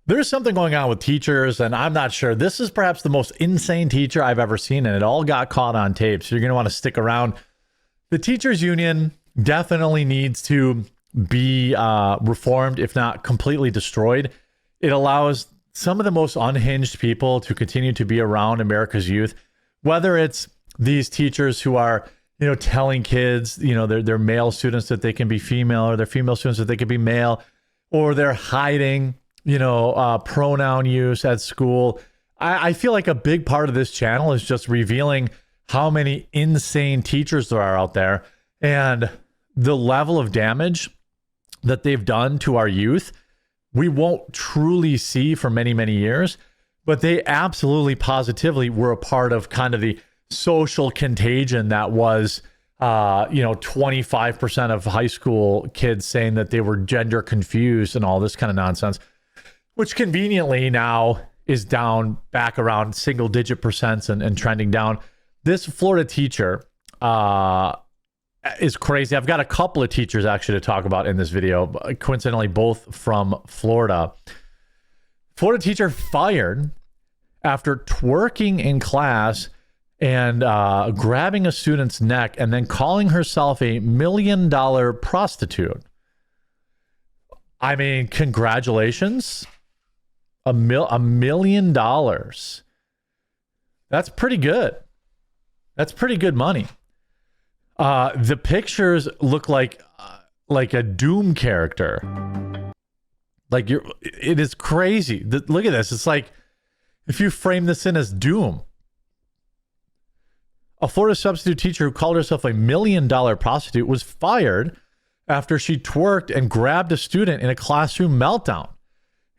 There's something going on with teachers, and I'm not sure. This is perhaps the most insane teacher I've ever seen, and it all got caught on tape. So you're going to want to stick around. The teachers union definitely needs to be reformed, if not completely destroyed. It allows some of the most unhinged people to continue to be around America's youth, whether it's these teachers who are, telling kids, their male students that they can be female, or their female students that they can be male, or they're hiding pronoun use at school. I feel like a big part of this channel is just revealing how many insane teachers there are out there and the level of damage that they've done to our youth. We won't truly see for many, many years, but they absolutely positively were a part of kind of the social contagion that was 25% of high school kids saying that they were gender confused and all this kind of nonsense, which conveniently now is down back around single digit percents and trending down. This Florida teacher is crazy. I've got a couple of teachers actually to talk about in this video, coincidentally, both from Florida. Florida teacher fired after twerking in class and grabbing a student's neck and then calling herself a $1 million prostitute. I mean, congratulations. $1 million. That's pretty good. That's pretty good money. The pictures look like a Doom character. It is crazy. Look at this. It's like if you frame this in as Doom. A Florida substitute teacher who called herself a $1 million prostitute was fired after she twerked and grabbed a student in a classroom meltdown.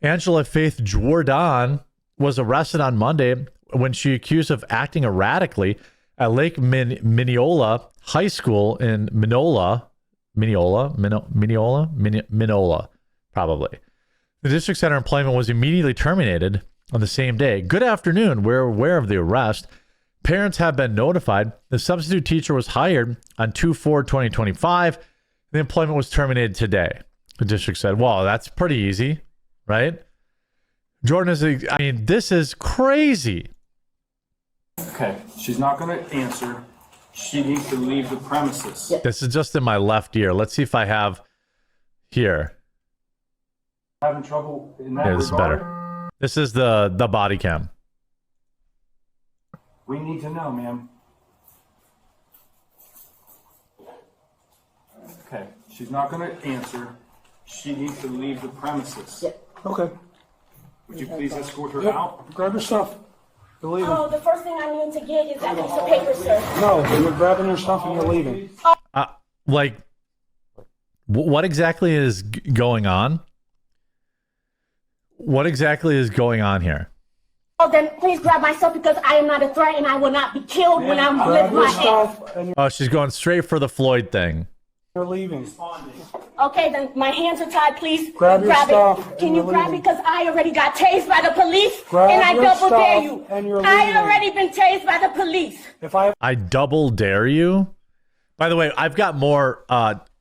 Angela Faith Jordan was arrested on Monday when she accused of acting erratically at Lake Mineola High School in Minola, probably. The district center employment was immediately terminated on the same day. Good afternoon. We're aware of the arrest. Parents have been notified. The substitute teacher was hired on 2/4/2025. The employment was terminated today. The district said, "Wow, that's pretty easy." Right? Jordan this is crazy. Okay, she's not going to answer. She needs to leave the premises. This is just in my left ear. Let's see if I have here. Having trouble in that This is better. This is the body cam. We need to know, ma'am. Okay, she's not going to answer. She needs to leave the premises. Okay. Would you please escort her out? Grab your stuff. You're leaving. Oh, the first thing I need to get is that piece of paper, sir. No, you're grabbing your stuff and you're leaving. What exactly is going on? What exactly is going on here? Oh, then please grab my stuff because I am not a threat and I will not be killed when I'm Grab with your my stuff and Oh, she's going straight for the Floyd thing. you're leaving. Okay, then my hands are tied. Please Grab your stuff it. Can and you you're grab it? leaving. Because I already got tased by the police Grab and I your double dare stuff you. and you're I leaving. already been tased by the police. If I I double dare you. By the way, I've got more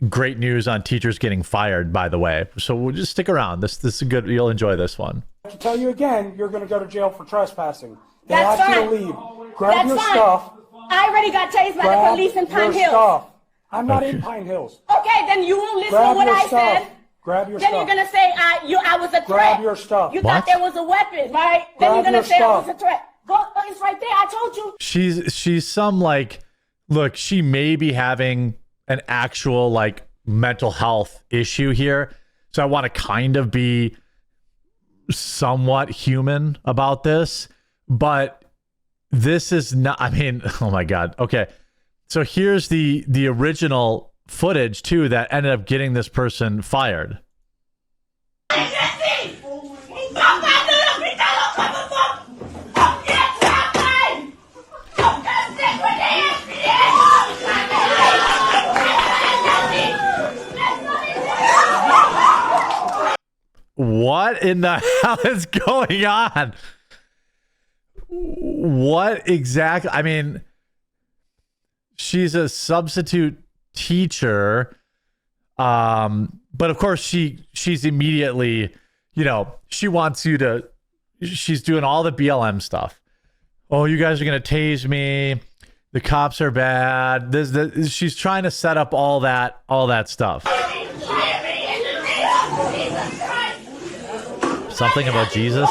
great news on teachers getting fired, by the way. So we'll just stick around. This is good. You'll enjoy this one. have to tell you again, you're going to go to jail for trespassing. They That's ask you fine. to leave. Grab That's your fine. stuff. I already got tased by the Grab police in Pine your Hills. stuff. I'm not in Pine Hills. Okay, then you won't listen Grab to what your I stuff. said. Grab your Then stuff. you're gonna say I was a threat. Grab your stuff. You What? thought there was a weapon, right? Then Grab you're gonna your say I stuff. was a threat. Go, it's right there. I told you. She's some look, she may be having an actual mental health issue here. So I want to kind of be somewhat human about this, but this is not, oh my God. Okay. So here's the original footage too that ended up getting this person fired. What in the hell is going on? What exactly? She's a substitute teacher, but of course she's immediately, she wants you to, she's doing all the BLM stuff. Oh, you guys are going to tase me. The cops are bad. She's trying to set up all that stuff. Something about Jesus?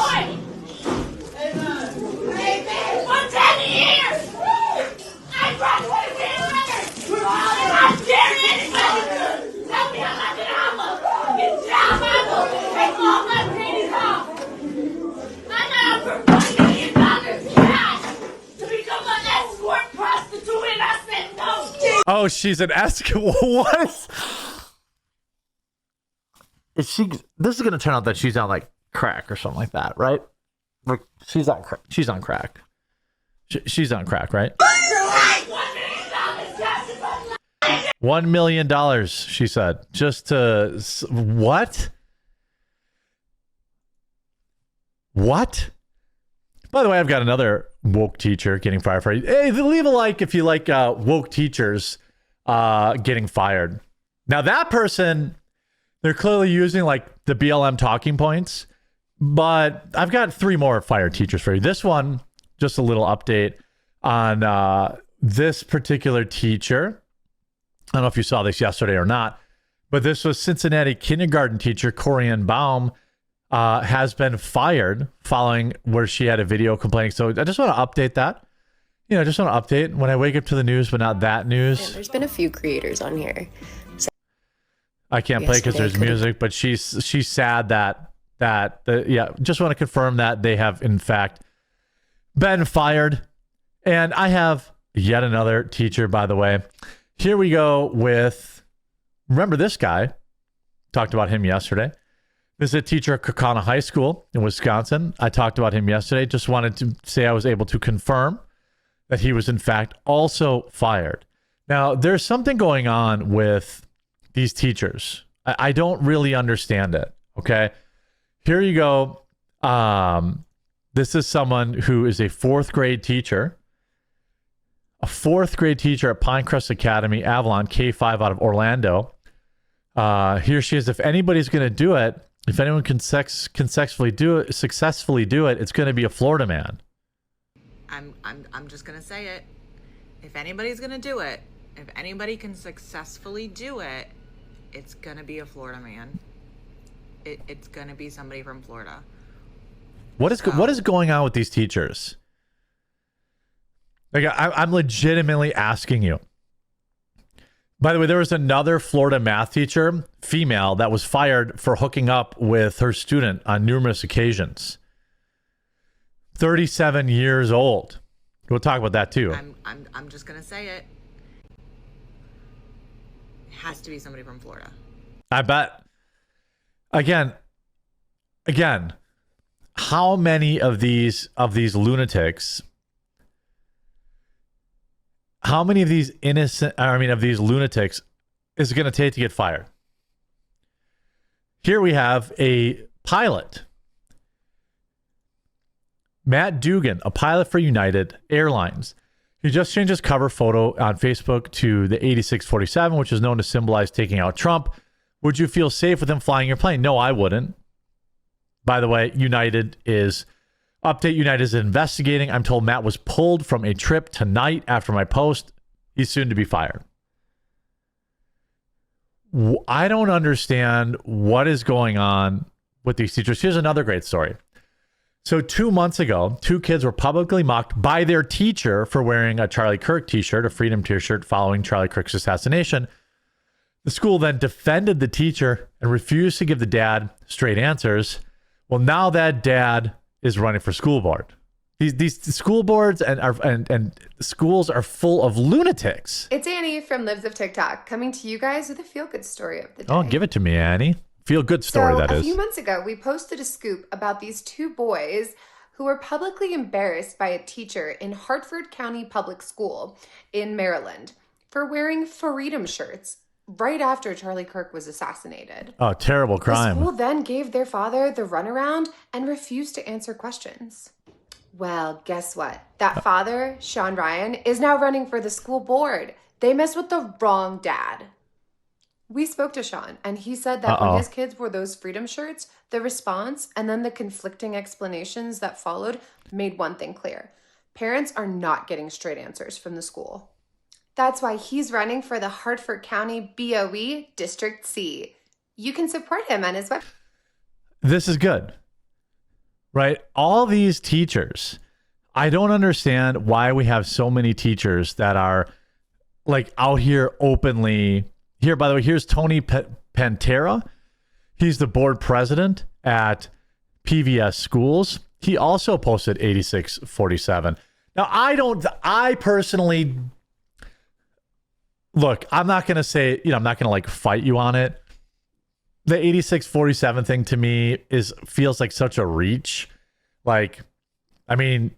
Oh, she's an escort. What? Is she? This is going to turn out that she's on like crack or something like that, right? Like she's on crack. She's on crack. She's on crack, right? $1 million, she said, just to what? What? By the way, I've got another woke teacher getting fired for it. Hey, leave a like if you like woke teachers getting fired. Now that person, they're clearly using like the BLM talking points, but I've got 3 more fired teachers for you. This one, just a little update on this particular teacher. I don't know if you saw this yesterday or not, but this was Cincinnati kindergarten teacher Corianne Baum. Has been fired following where she had a video complaining. So I just want to update that. Just want to update when I wake up to the news, but not that news. Yeah, there's been a few creators on here. So I can't play because there's music, but she's sad just want to confirm that they have in fact been fired. And I have yet another teacher, by the way. Here we go with, remember this guy? Talked about him yesterday. This is a teacher at Kaukauna High School in Wisconsin. I talked about him yesterday. Just wanted to say I was able to confirm that he was in fact also fired. Now, there's something going on with these teachers. I don't really understand it, okay? Here you go. This is someone who is a 4th grade teacher. A 4th grade teacher at Pinecrest Academy, Avalon, K5 out of Orlando. Here she is. If anybody's going to do it, if anyone can successfully do it, it's going to be a Florida man. I'm just going to say it. If anybody's going to do it, if anybody can successfully do it, it's going to be a Florida man. It's going to be somebody from Florida. What is going on with these teachers? Like I'm legitimately asking you. By the way, there was another Florida math teacher, female, that was fired for hooking up with her student on numerous occasions. 37 years old. We'll talk about that too. I'm just gonna say it. It has to be somebody from Florida. I bet. Again, how many of these lunatics? How many of these of these lunatics is it going to take to get fired? Here we have a pilot. Matt Dugan, a pilot for United Airlines. He just changed his cover photo on Facebook to the 8647, which is known to symbolize taking out Trump. Would you feel safe with him flying your plane? No, I wouldn't. By the way, United is investigating. I'm told Matt was pulled from a trip tonight after my post. He's soon to be fired. I don't understand what is going on with these teachers. Here's another great story. So 2 months ago, 2 kids were publicly mocked by their teacher for wearing a Charlie Kirk t-shirt, a Freedom t-shirt following Charlie Kirk's assassination. The school then defended the teacher and refused to give the dad straight answers. Well, now that dad is running for school board. These school boards and schools are full of lunatics. It's Annie from Lives of TikTok coming to you guys with a feel-good story of the day. Oh, give it to me, Annie. Feel good story, that is. A few months ago, we posted a scoop about these 2 boys who were publicly embarrassed by a teacher in Hartford County Public School in Maryland for wearing Freedom shirts right after Charlie Kirk was assassinated. Oh, terrible crime. The school then gave their father the runaround and refused to answer questions. Well, guess what? That father, Sean Ryan, is now running for the school board. They messed with the wrong dad. We spoke to Sean, and he said that when his kids wore those freedom shirts, the response and then the conflicting explanations that followed made one thing clear. Parents are not getting straight answers from the school. That's why he's running for the Hartford County BOE District C. You can support him on his website. This is good, right? All these teachers, I don't understand why we have so many teachers that are like out here openly. Here, by the way, here's Tony Pantera. He's the board president at PVS Schools. He also posted 8647. Now, I personally, look, I'm not going to say, I'm not going to like fight you on it. The 8647 thing to me feels like such a reach. Like, I mean,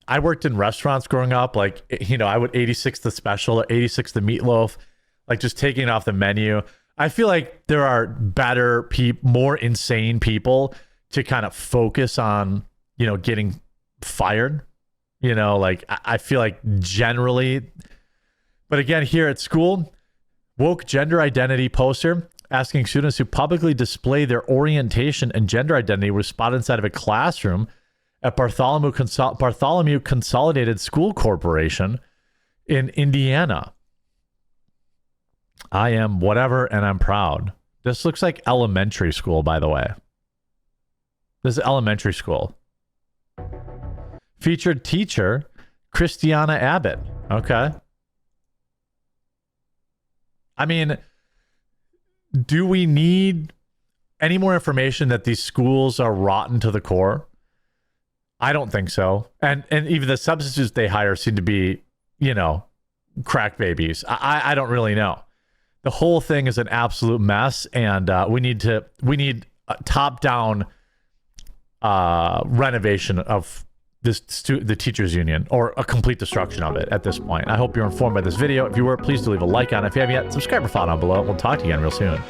I worked in restaurants growing up. Like, I would 86 the special or 86 the meatloaf, like just taking it off the menu. I feel like there are better more insane people to kind of focus on, getting fired. Like I feel like generally, but again, here at school, woke gender identity poster asking students who publicly display their orientation and gender identity were spotted inside of a classroom at Bartholomew Consolidated School Corporation in Indiana. I am whatever, and I'm proud. This looks like elementary school, by the way. This is elementary school. Featured teacher, Christiana Abbott. Okay. I mean, do we need any more information that these schools are rotten to the core? I don't think so. And even the substitutes they hire seem to be, crack babies. I don't really know. The whole thing is an absolute mess, and we need a top-down renovation of the teachers union, or a complete destruction of it at this point. I hope you're informed by this video. If you were, please do leave a like on it. If you haven't yet, subscribe or follow down below. We'll talk to you again real soon.